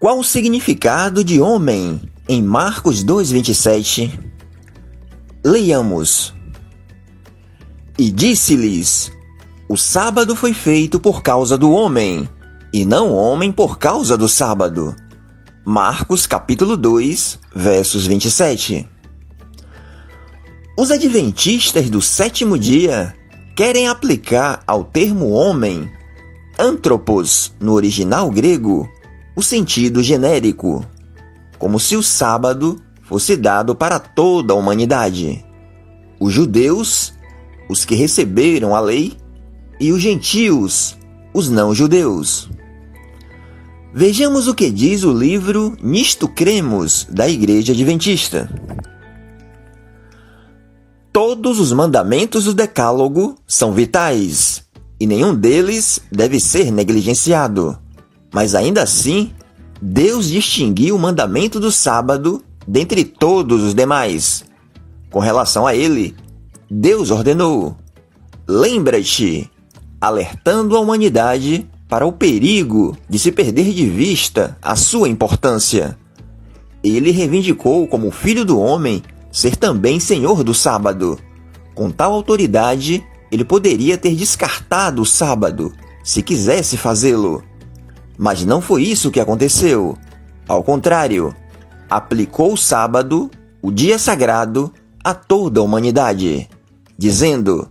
Qual o significado de homem em Marcos 2:27? Leiamos. E disse-lhes: o sábado foi feito por causa do homem, e não o homem por causa do sábado. Marcos capítulo 2, versos 27. Os adventistas do sétimo dia querem aplicar ao termo homem, anthropos no original grego, o sentido genérico, como se o sábado fosse dado para toda a humanidade. Os judeus, os que receberam a lei, e os gentios, os não-judeus. Vejamos o que diz o livro Nisto Cremos, da Igreja Adventista. Todos os mandamentos do Decálogo são vitais, e nenhum deles deve ser negligenciado. Mas ainda assim, Deus distinguiu o mandamento do sábado dentre todos os demais. Com relação a ele, Deus ordenou: lembra-te, alertando a humanidade para o perigo de se perder de vista a sua importância. Ele reivindicou como filho do homem ser também senhor do sábado. Com tal autoridade, ele poderia ter descartado o sábado, se quisesse fazê-lo. Mas não foi isso que aconteceu. Ao contrário, aplicou o sábado, o dia sagrado, a toda a humanidade, dizendo: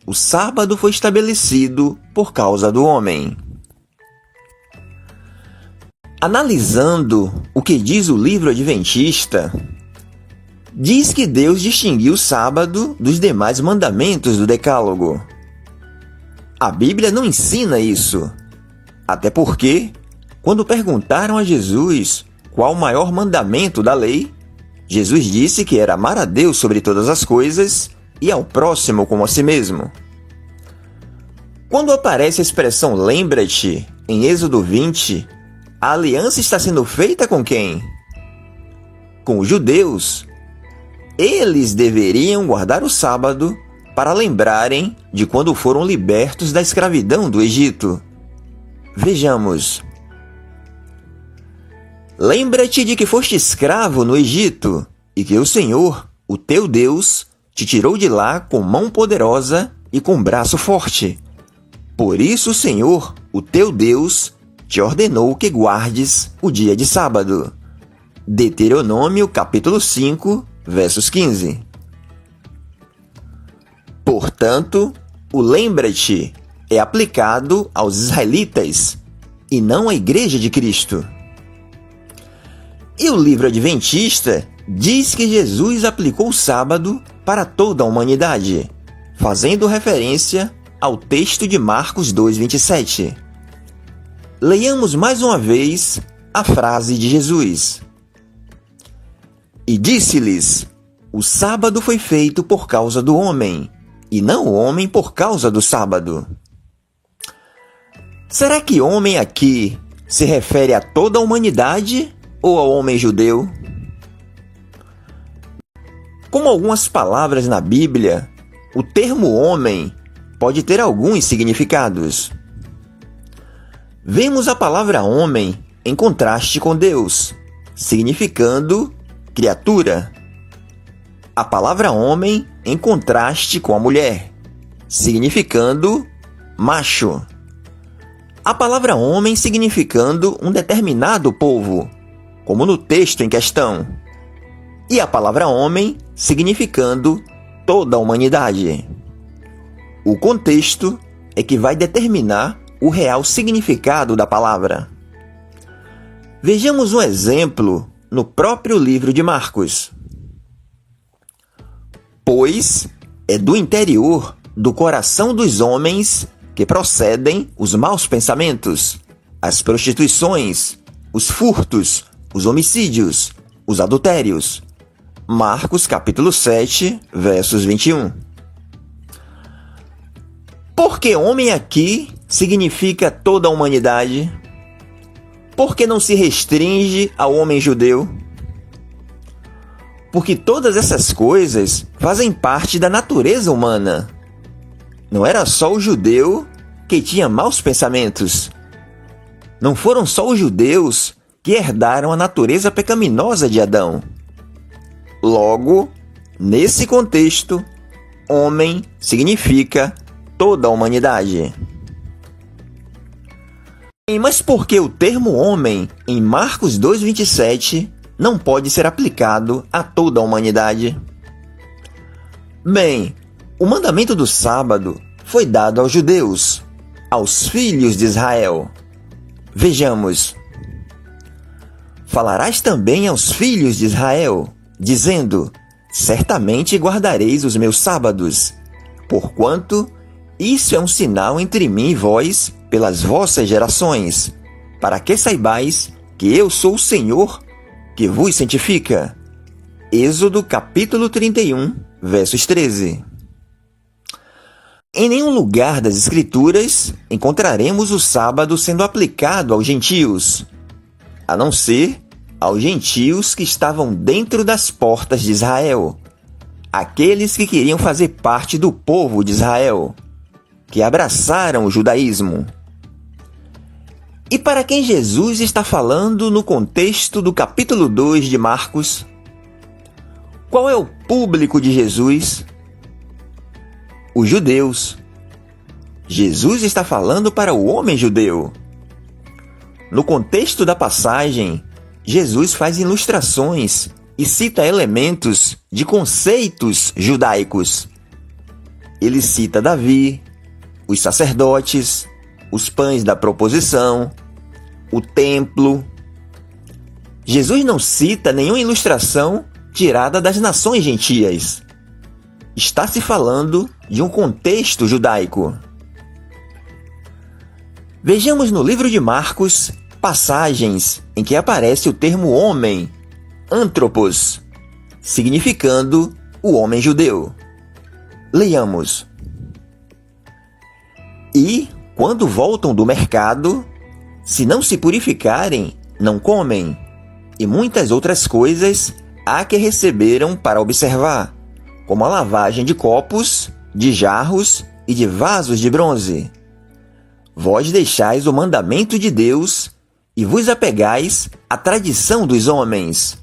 o sábado foi estabelecido por causa do homem. Analisando o que diz o livro adventista, diz que Deus distinguiu o sábado dos demais mandamentos do Decálogo. A Bíblia não ensina isso. Até porque, quando perguntaram a Jesus qual o maior mandamento da lei, Jesus disse que era amar a Deus sobre todas as coisas e ao próximo como a si mesmo. Quando aparece a expressão lembra-te em Êxodo 20, a aliança está sendo feita com quem? Com os judeus. Eles deveriam guardar o sábado para lembrarem de quando foram libertos da escravidão do Egito. Vejamos. Lembra-te de que foste escravo no Egito e que o Senhor, o teu Deus, te tirou de lá com mão poderosa e com braço forte. Por isso o Senhor, o teu Deus, te ordenou que guardes o dia de sábado. Deuteronômio capítulo 5, versos 15. Portanto, o lembra-te é aplicado aos israelitas e não à Igreja de Cristo. E o livro adventista diz que Jesus aplicou o sábado para toda a humanidade, fazendo referência ao texto de Marcos 2:27. Leiamos mais uma vez a frase de Jesus. E disse-lhes: o sábado foi feito por causa do homem, e não o homem por causa do sábado. Será que homem aqui se refere a toda a humanidade ou ao homem judeu? Como algumas palavras na Bíblia, o termo homem pode ter alguns significados. Vemos a palavra homem em contraste com Deus, significando criatura. A palavra homem em contraste com a mulher, significando macho. A palavra homem significando um determinado povo, como no texto em questão. E a palavra homem significando toda a humanidade. O contexto é que vai determinar o real significado da palavra. Vejamos um exemplo no próprio livro de Marcos. Pois é do interior do coração dos homens que procedem os maus pensamentos, as prostituições, os furtos, os homicídios, os adultérios. Marcos capítulo 7, versos 21. Por que homem aqui significa toda a humanidade? Por que não se restringe ao homem judeu? Porque todas essas coisas fazem parte da natureza humana. Não era só o judeu que tinha maus pensamentos. Não foram só os judeus que herdaram a natureza pecaminosa de Adão. Logo, nesse contexto, homem significa toda a humanidade. Mas por que o termo homem, em Marcos 2,27, não pode ser aplicado a toda a humanidade? Bem, o mandamento do sábado foi dado aos judeus, aos filhos de Israel. Vejamos. Falarás também aos filhos de Israel, dizendo: certamente guardareis os meus sábados, porquanto isso é um sinal entre mim e vós pelas vossas gerações, para que saibais que eu sou o Senhor que vos santifica. Êxodo capítulo 31, versos 13. Em nenhum lugar das Escrituras encontraremos o sábado sendo aplicado aos gentios, a não ser aos gentios que estavam dentro das portas de Israel, aqueles que queriam fazer parte do povo de Israel, que abraçaram o judaísmo. E para quem Jesus está falando no contexto do capítulo 2 de Marcos? Qual é o público de Jesus? Os judeus. Jesus está falando para o homem judeu. No contexto da passagem, Jesus faz ilustrações e cita elementos de conceitos judaicos. Ele cita Davi, os sacerdotes, os pães da proposição, o templo. Jesus não cita nenhuma ilustração tirada das nações gentias. Está se falando de um contexto judaico. Vejamos no livro de Marcos passagens em que aparece o termo homem, anthropos, significando o homem judeu. Leiamos. E, quando voltam do mercado, se não se purificarem, não comem, e muitas outras coisas há que receberam para observar, como a lavagem de copos, de jarros e de vasos de bronze. Vós deixais o mandamento de Deus e vos apegais à tradição dos homens.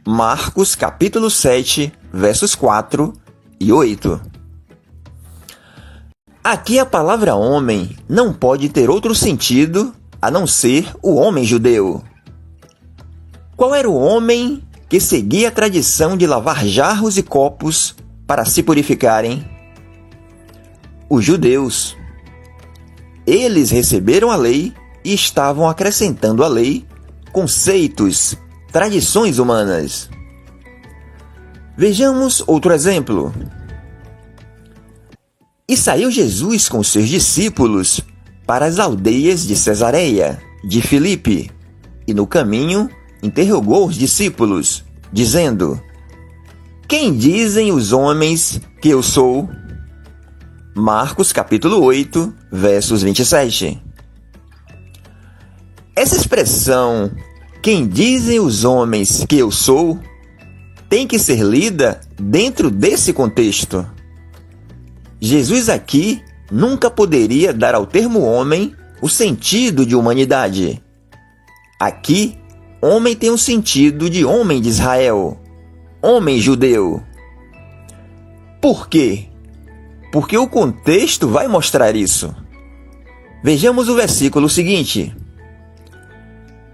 Marcos capítulo 7, versos 4 e 8. Aqui a palavra homem não pode ter outro sentido a não ser o homem judeu. Qual era o homem que seguia a tradição de lavar jarros e copos para se purificarem? Os judeus. Eles receberam a lei e estavam acrescentando à lei conceitos, tradições humanas. Vejamos outro exemplo. E saiu Jesus com seus discípulos para as aldeias de Cesareia, de Filipe, e no caminho interrogou os discípulos, dizendo: quem dizem os homens que eu sou? Marcos capítulo 8, versos 27. Essa expressão, quem dizem os homens que eu sou, tem que ser lida dentro desse contexto. Jesus aqui nunca poderia dar ao termo homem o sentido de humanidade. Aqui, homem tem o sentido de homem de Israel, homem judeu. Por quê? Porque o contexto vai mostrar isso. Vejamos o versículo seguinte.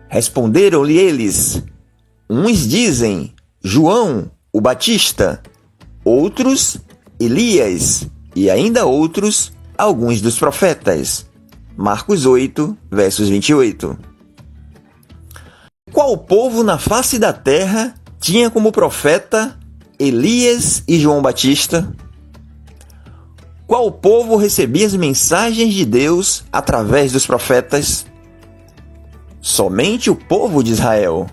Responderam-lhe eles: uns dizem João, o Batista, outros Elias, e ainda outros alguns dos profetas. Marcos 8, versos 28. Qual povo na face da terra tinha como profeta Elias e João Batista? Qual povo recebia as mensagens de Deus através dos profetas? Somente o povo de Israel.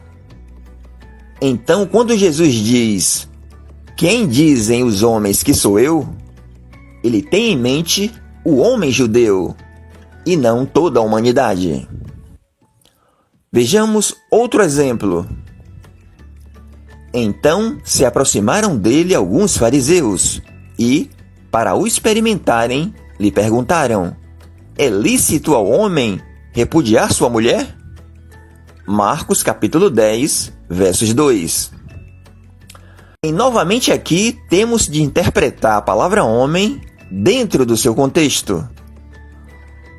Então, quando Jesus diz: quem dizem os homens que sou eu? Ele tem em mente o homem judeu, e não toda a humanidade. Vejamos outro exemplo. Então se aproximaram dele alguns fariseus, e, para o experimentarem, lhe perguntaram: é lícito ao homem repudiar sua mulher? Marcos capítulo 10, versos 2. E novamente aqui temos de interpretar a palavra homem dentro do seu contexto.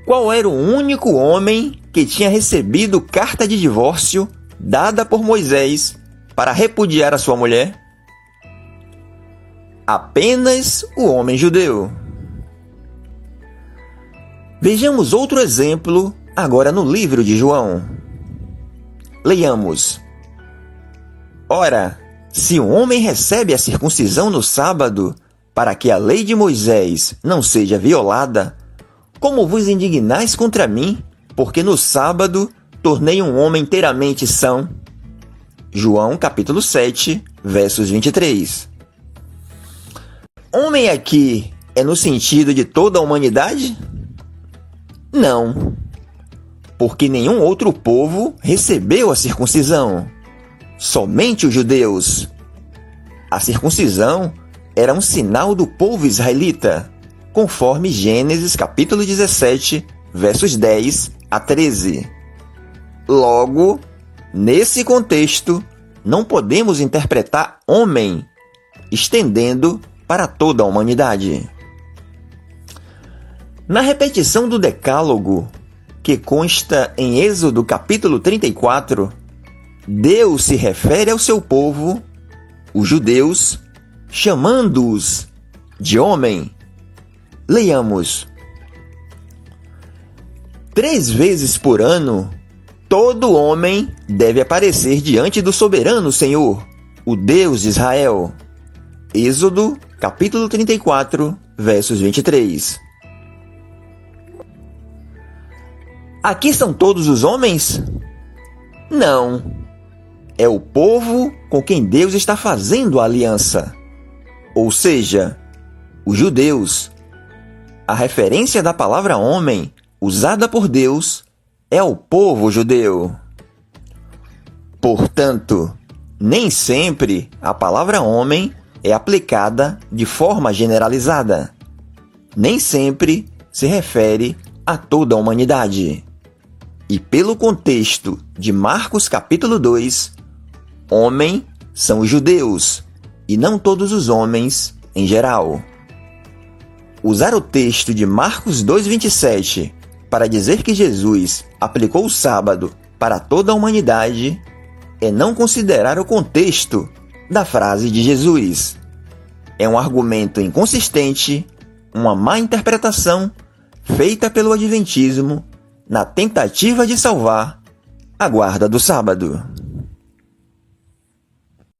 Qual era o único homem que tinha recebido carta de divórcio dada por Moisés para repudiar a sua mulher? Apenas o homem judeu. Vejamos outro exemplo agora no livro de João. Leiamos. Ora, se um homem recebe a circuncisão no sábado, para que a lei de Moisés não seja violada, como vos indignais contra mim, porque no sábado tornei um homem inteiramente são? João capítulo 7, versos 23. Homem aqui é no sentido de toda a humanidade? Não, porque nenhum outro povo recebeu a circuncisão, somente os judeus. A circuncisão era um sinal do povo israelita, conforme Gênesis capítulo 17, versos 10 a 13. Logo, nesse contexto, não podemos interpretar homem, estendendo para toda a humanidade. Na repetição do Decálogo, que consta em Êxodo capítulo 34, Deus se refere ao seu povo, os judeus, chamando-os de homem. Leiamos. 3 vezes por ano, todo homem deve aparecer diante do soberano Senhor, o Deus de Israel. Êxodo capítulo 34, versos 23. Aqui são todos os homens? Não. É o povo com quem Deus está fazendo a aliança. Ou seja, os judeus. A referência da palavra homem, usada por Deus, é o povo judeu. Portanto, nem sempre a palavra homem é aplicada de forma generalizada. Nem sempre se refere a toda a humanidade. E pelo contexto de Marcos capítulo 2, homem são os judeus, e não todos os homens em geral. Usar o texto de Marcos 2,27 para dizer que Jesus aplicou o sábado para toda a humanidade é não considerar o contexto da frase de Jesus. É um argumento inconsistente, uma má interpretação feita pelo Adventismo na tentativa de salvar a guarda do sábado.